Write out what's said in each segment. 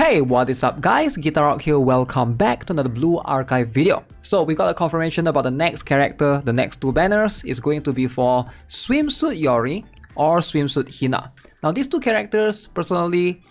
Hey, what is up guys, Guitar Rock here, welcome back to another Blue Archive video. So we got a confirmation about the next character, the next two banners is going to be for Swimsuit Yori or Swimsuit Hina. Now these two characters, personally,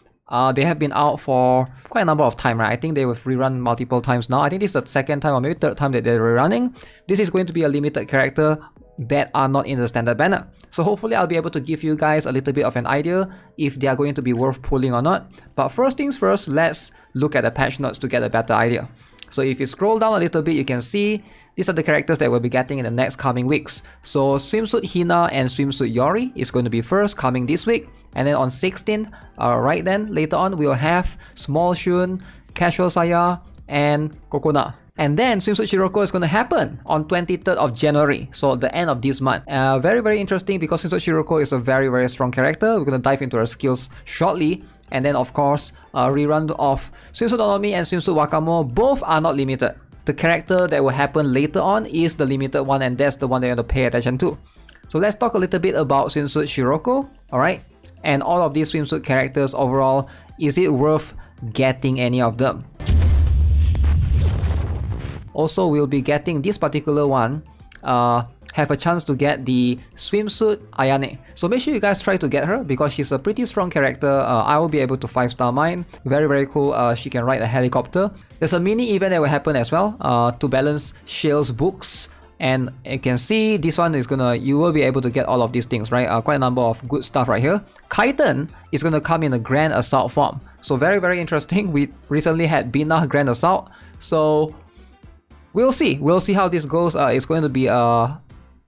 they have been out for quite a number of time, right? I think they will rerun multiple times now. I think this is the second time or maybe third time that they're rerunning. This is going to be a limited character that are not in the standard banner. So hopefully I'll be able to give you guys a little bit of an idea if they are going to be worth pulling or not. But first things first, let's look at the patch notes to get a better idea. So if you scroll down a little bit, you can see these are the characters that we'll be getting in the next coming weeks. So Swimsuit Hina and Swimsuit Yori is going to be first coming this week. And then on 16th, right then, later on, we'll have Small Shun, Casual Saya, and Kokona. And then Swimsuit Shiroko is going to happen on 23rd of January, so the end of this month. Very interesting because Swimsuit Shiroko is a very strong character. We're going to dive into her skills shortly. And then of course, rerun of Swimsuit Onomi and Swimsuit Wakamo, both are not limited. The character that will happen later on is the limited one, and that's the one that you have to pay attention to. So let's talk a little bit about Swimsuit Shiroko, alright? And all of these swimsuit characters overall, is it worth getting any of them? Also, we'll be getting this particular one, have a chance to get the Swimsuit Ayane. So make sure you guys try to get her because she's a pretty strong character. I will be able to 5-star mine. Very cool. She can ride a helicopter. There's a mini event that will happen as well to balance Shale's books. And you can see this one is you will be able to get all of these things, right? Quite a number of good stuff right here. Kaiten is gonna come in a Grand Assault form. So very interesting. We recently had Bina Grand Assault. So we'll see how this goes. It's going to be a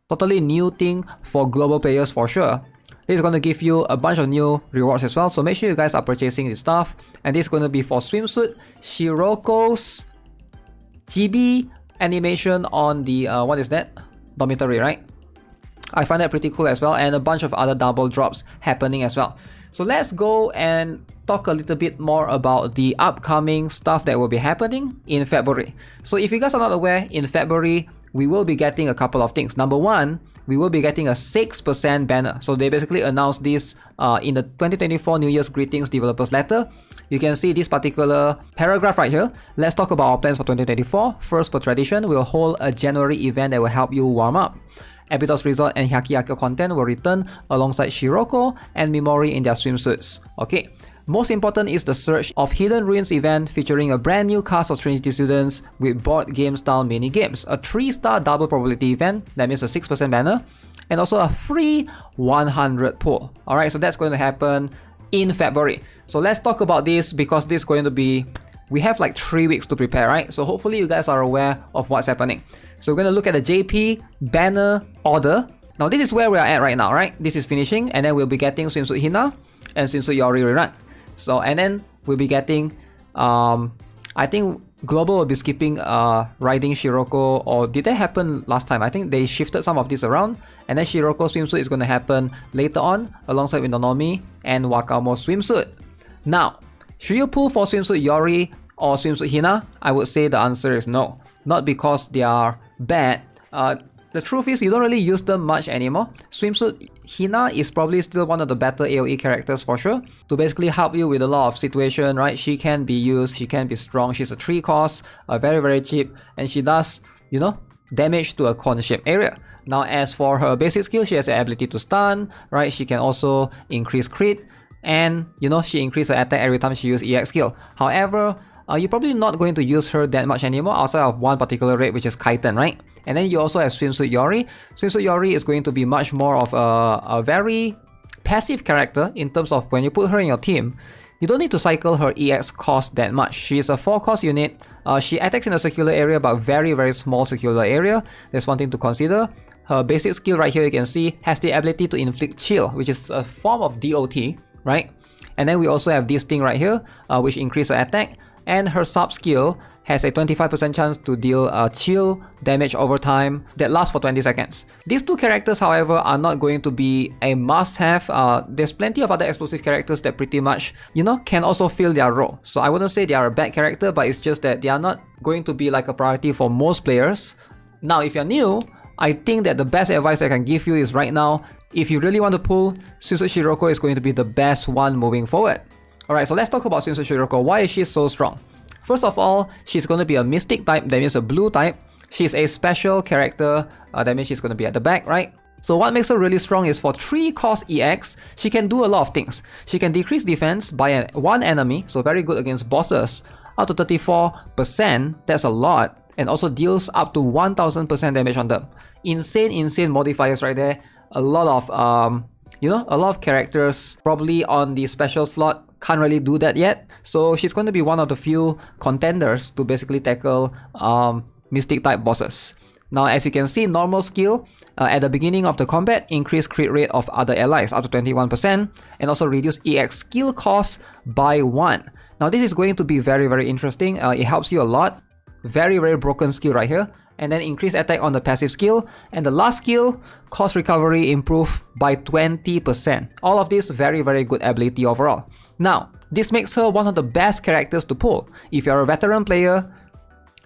totally new thing for global players for sure. This is going to give you a bunch of new rewards as well. So make sure you guys are purchasing this stuff. And this is going to be for Swimsuit Shiroko's chibi animation on the, what is that? Dormitory, right? I find that pretty cool as well. And a bunch of other double drops happening as well. So let's go and talk a little bit more about the upcoming stuff that will be happening in February. So if you guys are not aware, in February, we will be getting a couple of things. Number one, we will be getting a 6% banner. So they basically announced this in the 2024 New Year's Greetings Developers Letter. You can see this particular paragraph right here. Let's talk about our plans for 2024. First, per tradition, we'll hold a January event that will help you warm up. Abydos Resort and Hyakiyako content will return alongside Shiroko and Mimori in their swimsuits. Okay. Most important is the Search of Hidden Ruins event featuring a brand new cast of Trinity students with board game style mini games, a 3-star double probability event, that means a 6% banner, and also a free 100 pull. Alright, so that's going to happen in February. So let's talk about this because this is going to be, we have like 3 weeks to prepare, right? So hopefully you guys are aware of what's happening. So we're going to look at the JP banner order. Now this is where we are at right now, right? This is finishing and then we'll be getting Swimsuit Hina and Swimsuit Yori rerun. So, and then we'll be getting, I think Global will be skipping riding Shiroko, or did that happen last time? I think they shifted some of this around, and then Shiroko swimsuit is going to happen later on alongside with Nonomi and Wakamo swimsuit. Now, should you pull for Swimsuit Yori or Swimsuit Hina? I would say the answer is no. Not because they are bad. The truth is you don't really use them much anymore. Swimsuit Hina is probably still one of the better AoE characters for sure. To basically help you with a lot of situation, right? She can be used, she can be strong, she's a 3 cost, very cheap, and she does, you know, damage to a corner shape area. Now as for her basic skill, she has the ability to stun, right? She can also increase crit, and you know, she increases her attack every time she uses EX skill. However, you're probably not going to use her that much anymore outside of one particular raid, which is Kaiten, right? And then you also have Swimsuit Yori. Swimsuit Yori is going to be much more of a very passive character in terms of when you put her in your team, you don't need to cycle her EX cost that much. She is a 4-cost unit. She attacks in a circular area, but very small circular area. That's one thing to consider. Her basic skill right here, you can see, has the ability to inflict chill, which is a form of DOT, right? And then we also have this thing right here, which increases her attack. And her sub skill has a 25% chance to deal chill damage over time that lasts for 20 seconds. These two characters, however, are not going to be a must-have. There's plenty of other explosive characters that pretty much, you know, can also fill their role. So I wouldn't say they are a bad character, but it's just that they are not going to be like a priority for most players. Now, if you're new, I think that the best advice I can give you is right now, if you really want to pull, Swimsuit Shiroko is going to be the best one moving forward. Alright, so let's talk about Swimsuit Shiroko. Why is she so strong? First of all, she's going to be a mystic type, that means a blue type. She's a special character, that means she's going to be at the back, right? So what makes her really strong is for 3 cost EX, she can do a lot of things. She can decrease defense by one enemy, so very good against bosses, up to 34%, that's a lot, and also deals up to 1000% damage on them. Insane modifiers right there. A lot of, a lot of characters probably on the special slot can't really do that yet. So she's going to be one of the few contenders to basically tackle mystic type bosses. Now, as you can see, normal skill at the beginning of the combat, increase crit rate of other allies up to 21%, and also reduce EX skill cost by 1. Now, this is going to be very interesting. It helps you a lot. Very broken skill right here. And then increase attack on the passive skill. And the last skill, cost recovery improve by 20%. All of this very good ability overall. Now, this makes her one of the best characters to pull. If you're a veteran player,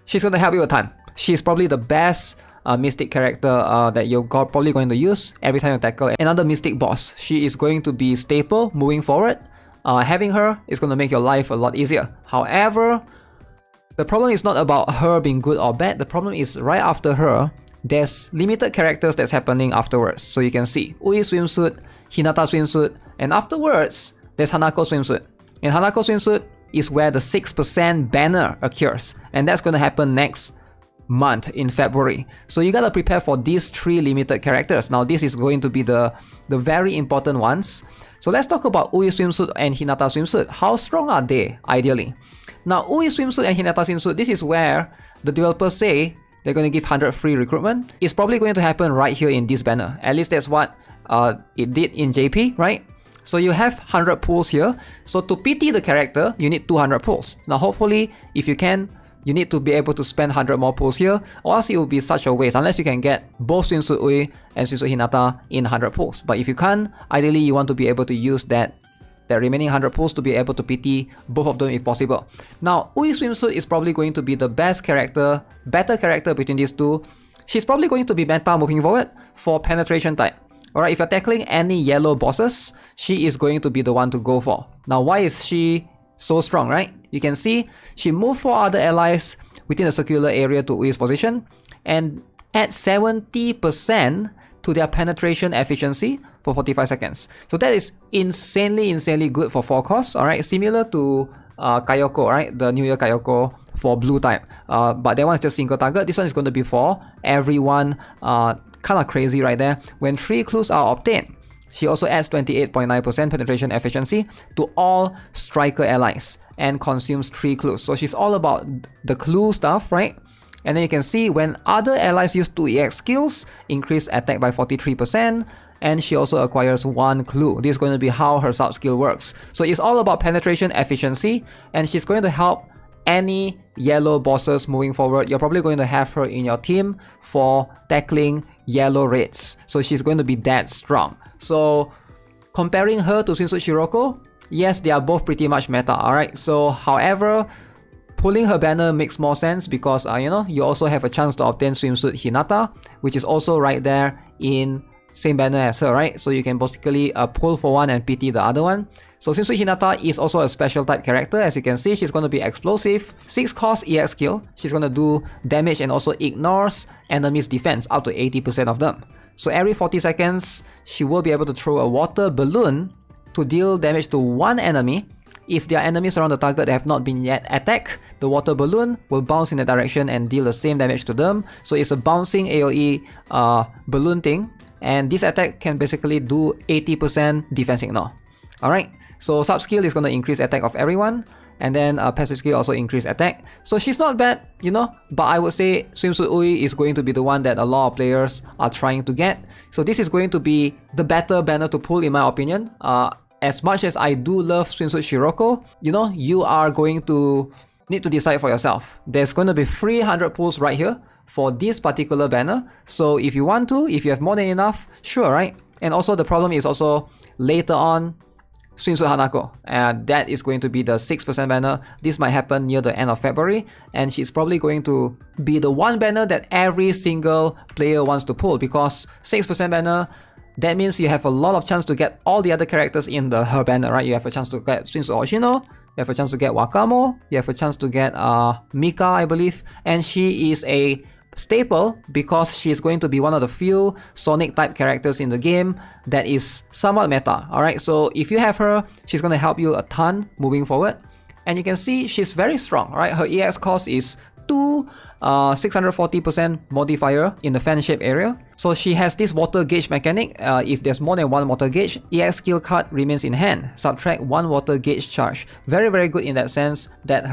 she's going to help you a ton. She's probably the best mystic character that you're probably going to use every time you tackle another mystic boss. She is going to be staple moving forward. Having her is going to make your life a lot easier. However, the problem is not about her being good or bad. The problem is right after her, there's limited characters that's happening afterwards. So you can see Ui swimsuit, Hinata swimsuit, and afterwards, there's Hanako swimsuit. And Hanako swimsuit is where the 6% banner occurs. And that's going to happen next month in February. So you gotta prepare for these 3 limited characters. Now this is going to be the very important ones. So let's talk about Ui swimsuit and Hinata swimsuit. How strong are they ideally? Now Ui swimsuit and Hinata swimsuit, this is where the developers say they're going to give 100 free recruitment. It's probably going to happen right here in this banner. At least that's what it did in JP, right? So you have 100 pulls here. So to PT the character, you need 200 pulls. Now hopefully, if you can, you need to be able to spend 100 more pulls here, or else it will be such a waste unless you can get both Swimsuit Ui and Swimsuit Hinata in 100 pulls. But if you can't, ideally you want to be able to use that remaining 100 pulls to be able to PT both of them if possible. Now, Ui Swimsuit is probably going to be the best character, better character between these two. She's probably going to be meta moving forward for penetration type. Alright, if you're tackling any yellow bosses, she is going to be the one to go for. Now, why is she so strong, right? You can see she moved 4 other allies within a circular area to Ui's position and add 70% to their penetration efficiency for 45 seconds. So that is insanely good for 4 costs, alright? Similar to Kayoko, right? The New Year Kayoko for blue type. But that one is just single target. This one is going to be for everyone. Kind of crazy right there. When 3 clues are obtained, she also adds 28.9% penetration efficiency to all striker allies and consumes 3 clues. So she's all about the clue stuff, right? And then you can see when other allies use 2 EX skills, increase attack by 43%, and she also acquires 1 clue. This is going to be how her sub skill works. So it's all about penetration efficiency, and she's going to help any yellow bosses moving forward. You're probably going to have her in your team for tackling yellow raids. So she's going to be that strong. So comparing her to Swimsuit Shiroko, yes, they are both pretty much meta, alright? So however, pulling her banner makes more sense because you also have a chance to obtain Swimsuit Hinata, which is also right there in same banner as her, right? So you can basically pull for one and PT the other one. So Swimsuit Hinata is also a special type character. As you can see, she's going to be explosive, 6 cost EX skill. She's going to do damage and also ignores enemies' defense up to 80% of them. So every 40 seconds, she will be able to throw a water balloon to deal damage to one enemy. If there are enemies around the target that have not been yet attacked, the water balloon will bounce in that direction and deal the same damage to them. So it's a bouncing AoE balloon thing. And this attack can basically do 80% defense ignore. Alright, so sub skill is going to increase attack of everyone. And then passive skill also increase attack. So she's not bad, but I would say Swimsuit Ui is going to be the one that a lot of players are trying to get. So this is going to be the better banner to pull in my opinion. As much as I do love Swimsuit Shiroko, you are going to need to decide for yourself. There's going to be 300 pulls right here for this particular banner. So if you want to, if you have more than enough, sure, right? And also the problem is also later on, Swimsuit Hanako, and that is going to be the 6% banner. This might happen near the end of February, and she's probably going to be the one banner that every single player wants to pull because 6% banner, that means you have a lot of chance to get all the other characters in her banner, right? You have a chance to get Swimsuit Oshino, you have a chance to get Wakamo, you have a chance to get Mika, I believe, and she is a staple because she's going to be one of the few Sonic type characters in the game that is somewhat meta. Alright, so if you have her, she's going to help you a ton moving forward. And you can see she's very strong, right? Her EX cost is 640% modifier in the fan shape area. So she has this water gauge mechanic. If there's more than one water gauge, EX skill card remains in hand. Subtract one water gauge charge. Very, very good in that sense that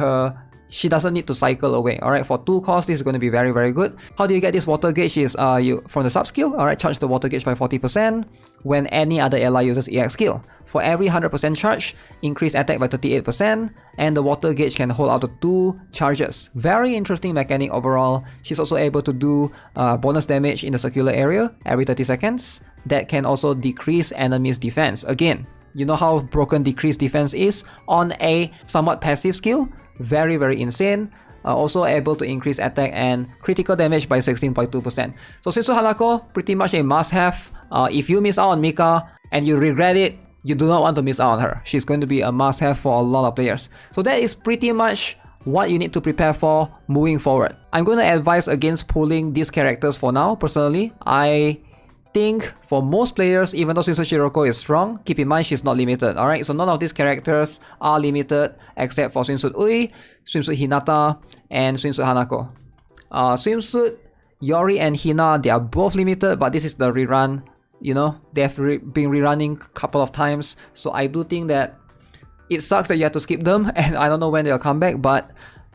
she doesn't need to cycle away. Alright, for 2 costs, this is going to be very, very good. How do you get this water gauge is you from the sub skill, alright, charge the water gauge by 40% when any other ally uses EX skill. For every 100% charge, increase attack by 38%, and the water gauge can hold out to 2 charges. Very interesting mechanic overall. She's also able to do bonus damage in the circular area every 30 seconds. That can also decrease enemies' defense. Again, you know how broken decreased defense is on a somewhat passive skill. Very, very insane. Also able to increase attack and critical damage by 16.2%. So Swimsuit Hanako, pretty much a must-have. If you miss out on Mika and you regret it, you do not want to miss out on her. She's going to be a must-have for a lot of players. So that is pretty much what you need to prepare for moving forward. I'm going to advise against pulling these characters for now. Personally, I think for most players, even though Swimsuit Shiroko is strong, keep in mind she's not limited, alright? So none of these characters are limited except for Swimsuit Ui, Swimsuit Hinata, and Swimsuit Hanako. Swimsuit Yori and Hina, they are both limited, but this is the rerun, you know, they've been rerunning a couple of times, so I do think that it sucks that you have to skip them, and I don't know when they'll come back, but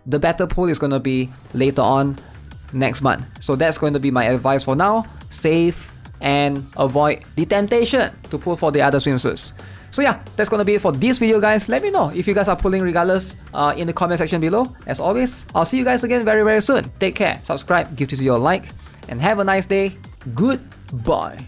the better pull is going to be later on next month. So that's going to be my advice for now. Save and avoid the temptation to pull for the other swimsuits. So yeah, that's gonna be it for this video, guys. Let me know if you guys are pulling regardless in the comment section below. As always, I'll see you guys again very, very soon. Take care, subscribe, give this video a like, and have a nice day. Goodbye.